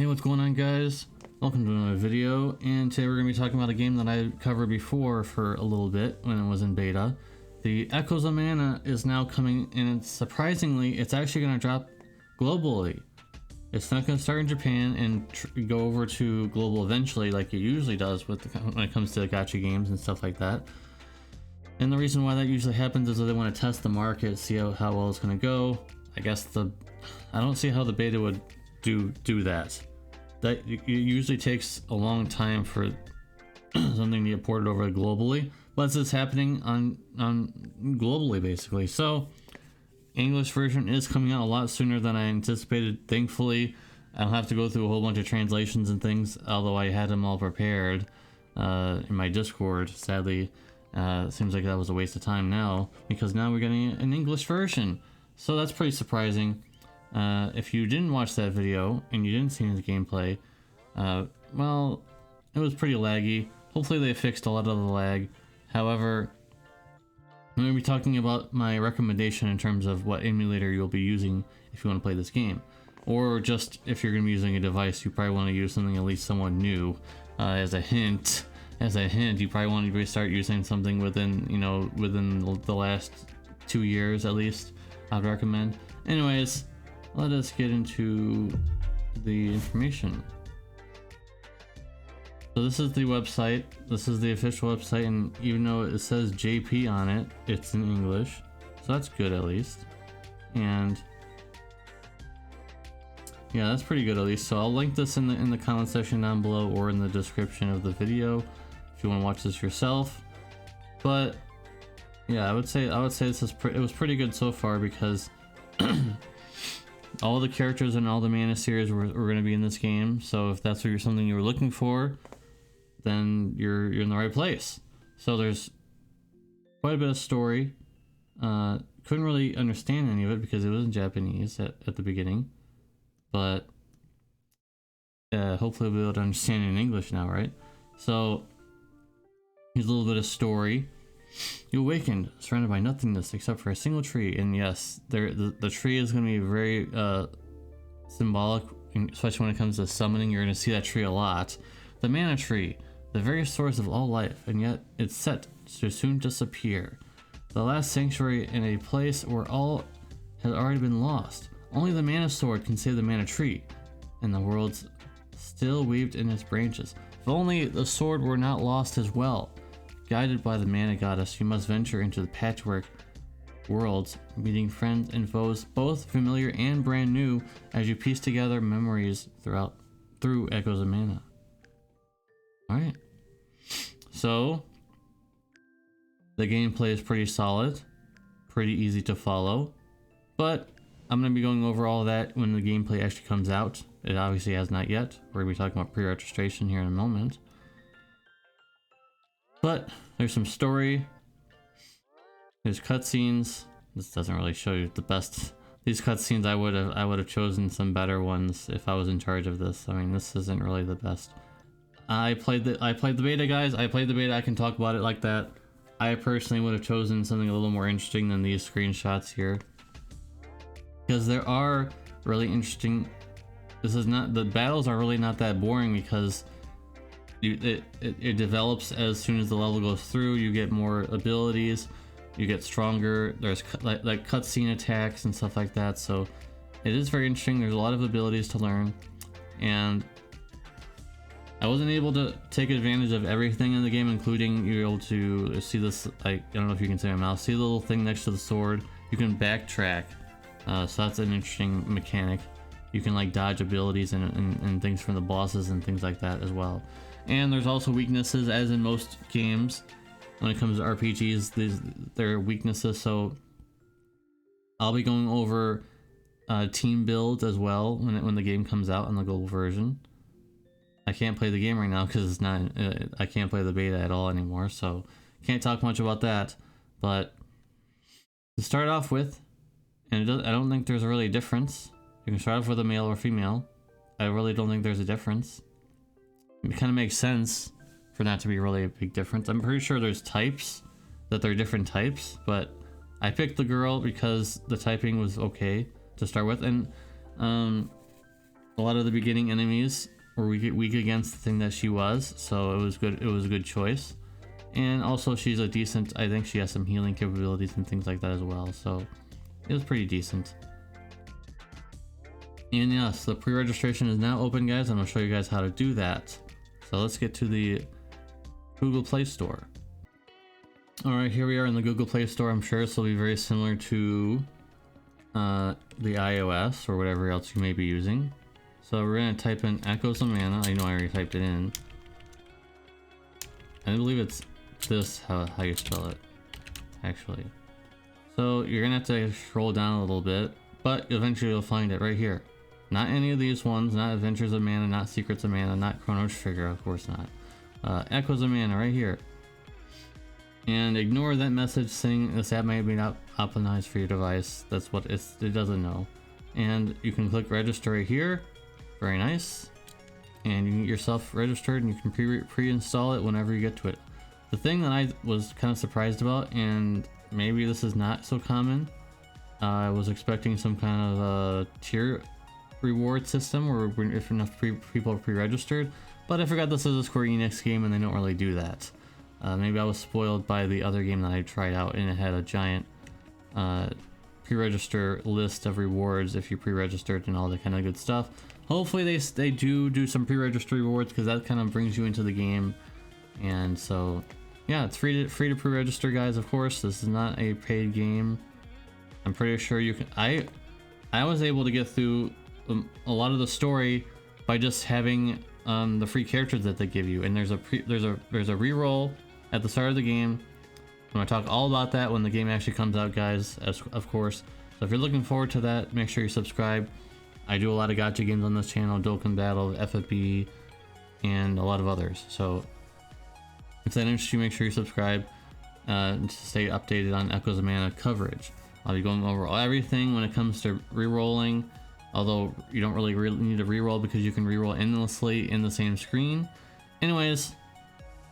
Hey, what's going on, guys? Welcome to another video, and today we're going to be talking about a game that I covered before for a little bit when it was in beta. The Echoes of Mana is now coming, and surprisingly, it's actually going to drop globally. It's not going to start in Japan and go over to global eventually like it usually does when it comes to gacha games and stuff like that. And the reason why that usually happens is that they want to test the market, see how well it's going to go. I guess I don't see how the beta would do that. That it usually takes a long time for something to get ported over globally, but it's happening on globally basically. So English version is coming out a lot sooner than I anticipated. Thankfully, I don't have to go through a whole bunch of translations and things, although I had them all prepared in my Discord. Sadly, it seems like that was a waste of time now, because now we're getting an English version. So that's pretty surprising. If you didn't watch that video and you didn't see any of the gameplay, well, it was pretty laggy. Hopefully they fixed a lot of the lag. However, I'm going to be talking about my recommendation in terms of what emulator you'll be using if you want to play this game. Or just if you're going to be using a device, you probably want to use something at least somewhat new. As a hint, you probably want to start using something within the last 2 years at least. I'd recommend. Anyways, let us get into the information. So this is the website. This is the official website, and even though it says JP on it, it's in English, so that's good at least. And yeah, that's pretty good at least. So I'll link this in the comment section down below or in the description of the video if you want to watch this yourself. But yeah, I would say this is it was pretty good so far, because all the characters and all the Mana series were going to be in this game. So if that's something you were looking for, then you're in the right place. So there's quite a bit of story. Couldn't really understand any of it because it was in Japanese at the beginning, but hopefully we'll be able to understand it in English now, right? So here's a little bit of story. You awakened, surrounded by nothingness except for a single tree, and yes, the tree is going to be very symbolic, especially when it comes to summoning. You're going to see that tree a lot. The Mana Tree, the very source of all life, and yet it's set to soon disappear. The last sanctuary in a place where all has already been lost. Only the Mana Sword can save the Mana Tree, and the world's still weaved in its branches. If only the sword were not lost as well. Guided by the Mana Goddess, you must venture into the patchwork worlds, meeting friends and foes, both familiar and brand new, as you piece together memories through Echoes of Mana. Alright. So, the gameplay is pretty solid, pretty easy to follow, but I'm going to be going over all of that when the gameplay actually comes out. It obviously has not yet. We're going to be talking about pre-registration here in a moment. But there's some story, there's cutscenes. This doesn't really show you the best. These cutscenes, I would have chosen some better ones if I was in charge of this. I mean, this isn't really the best. I played the beta, guys. I played the beta. I can talk about it like that. I personally would have chosen something a little more interesting than these screenshots here, because there are really interesting. The battles are really not that boring, because it develops as soon as the level goes through. You get more abilities, you get stronger. There's like cutscene attacks and stuff like that, so it is very interesting. There's a lot of abilities to learn, and I wasn't able to take advantage of everything in the game, including you're able to see this, I don't know if you can see my mouse, see the little thing next to the sword. You can backtrack, so that's an interesting mechanic. You can like dodge abilities and things from the bosses and things like that as well. And there's also weaknesses, as in most games. When it comes to RPGs, there are weaknesses, so I'll be going over team builds as well when the game comes out on the global version. I can't play the game right now because it's not. I can't play the beta at all anymore, so can't talk much about that. But to start off with, and I don't think there's really a difference. You can start off with a male or female. I really don't think there's a difference. It kind of makes sense for that to be really a big difference. I'm pretty sure there's types, that there are different types, but I picked the girl because the typing was okay to start with. And A lot of the beginning enemies were weak against the thing that she was, so it was good. It was a good choice. And also she's a decent, I think she has some healing capabilities and things like that as well, so it was pretty decent. And yes, the pre-registration is now open, guys, and I'll show you guys how to do that. So let's get to the Google Play Store. Alright, here we are in the Google Play Store. I'm sure this will be very similar to the iOS or whatever else you may be using. So we're going to type in Echoes of Mana. I know I already typed it in. I believe it's this, how you spell it, actually. So you're going to have to scroll down a little bit, but eventually you'll find it right here. Not any of these ones, not Adventures of Mana, not Secrets of Mana, not Chrono Trigger, of course not. Echoes of Mana right here. And ignore that message saying this app may be not optimized for your device. That's what it doesn't know. And you can click register right here. Very nice. And you can get yourself registered and you can pre-install it whenever you get to it. The thing that I was kind of surprised about, and maybe this is not so common, I was expecting some kind of a tier reward system where if enough people are pre-registered, but I forgot this is a Square Enix game and they don't really do that. Maybe I was spoiled by the other game that I tried out and it had a giant pre-register list of rewards if you pre-registered and all that kind of good stuff. Hopefully they do some pre-register rewards, because that kind of brings you into the game. And so yeah, it's free to pre-register, guys. Of course, this is not a paid game. I'm pretty sure you can. I was able to get through a lot of the story by just having the free characters that they give you. And there's a reroll at the start of the game. I'm gonna talk all about that when the game actually comes out, guys. Of course. So if you're looking forward to that, make sure you subscribe. I do a lot of gacha games on this channel: Dokkan Battle, FFB, and a lot of others. So if that interests you, make sure you subscribe to stay updated on Echoes of Mana coverage. I'll be going over everything when it comes to re-rolling, although you don't really need to re-roll because you can re-roll endlessly in the same screen. Anyways,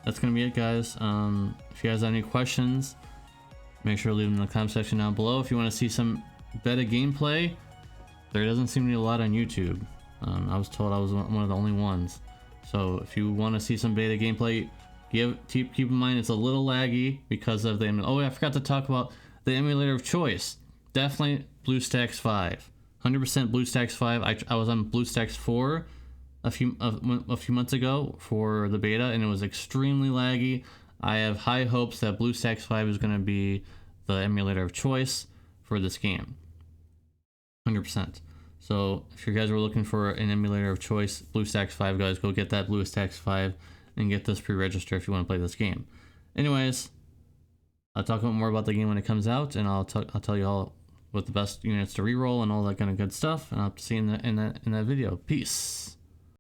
that's gonna be it, guys. If you guys have any questions, make sure to leave them in the comment section down below. If you want to see some beta gameplay, there doesn't seem to be a lot on YouTube. I was told I was one of the only ones. So if you want to see some beta gameplay, keep in mind it's a little laggy because of the... Oh, I forgot to talk about the emulator of choice. Definitely BlueStacks 5. 100% BlueStacks 5. I was on BlueStacks 4 a few months ago for the beta, and it was extremely laggy. I have high hopes that BlueStacks 5 is going to be the emulator of choice for this game. 100%. So if you guys were looking for an emulator of choice, BlueStacks 5, guys, go get that BlueStacks 5 and get this pre-register if you want to play this game. Anyways, I'll talk more about the game when it comes out, and I'll tell you all what the best units to reroll and all that kind of good stuff, and I'll see you in that video. Peace.